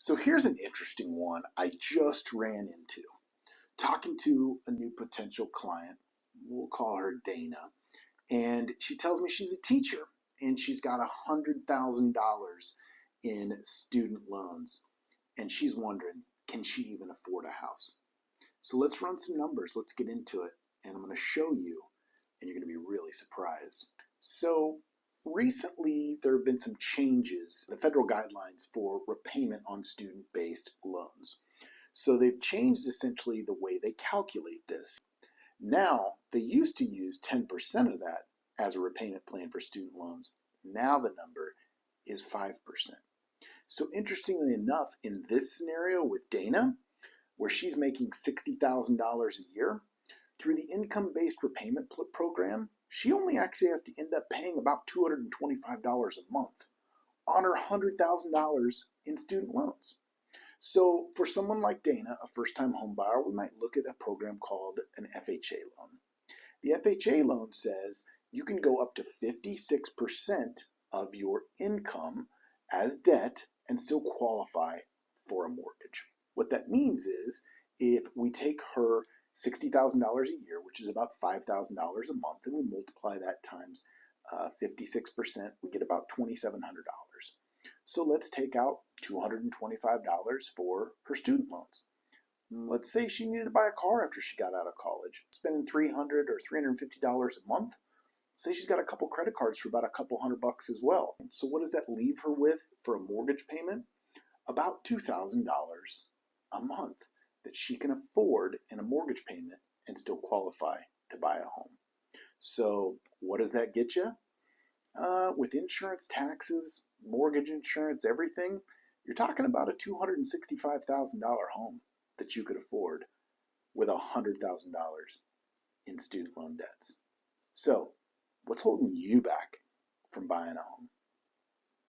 So here's an interesting one I just ran into. Talking to a new potential client, we'll call her Dana, and she tells me she's a teacher and she's got $100,000 in student loans. And she's wondering, can she even afford a house? So let's run some numbers. Let's get into it. And I'm going to show you, and you're going to be really surprised. So recently, there have been some changes, the federal guidelines for repayment on student-based loans. So they've changed essentially the way they calculate this. Now, they used to use 10% of that as a repayment plan for student loans. Now the number is 5%. So interestingly enough, in this scenario with Dana, where she's making $60,000 a year, through the income-based repayment program, she only actually has to end up paying about $225 a month on her $100,000 in student loans. So for someone like Dana, a first-time home buyer, we might look at a program called an FHA loan. The FHA loan says you can go up to 56% of your income as debt and still qualify for a mortgage. What that means is if we take her $60,000 a year, which is about $5,000 a month, and we multiply that times 56%, we get about $2,700. So let's take out $225 for her student loans. Let's say she needed to buy a car after she got out of college, spending $300 or $350 a month. Say she's got a couple credit cards for about a couple $100 as well. So what does that leave her with for a mortgage payment? About $2,000 a month that she can afford in a mortgage payment and still qualify to buy a home. So what does that get you? With insurance, taxes, mortgage insurance, everything, you're talking about a $265,000 home that you could afford with $100,000 in student loan debts. So what's holding you back from buying a home?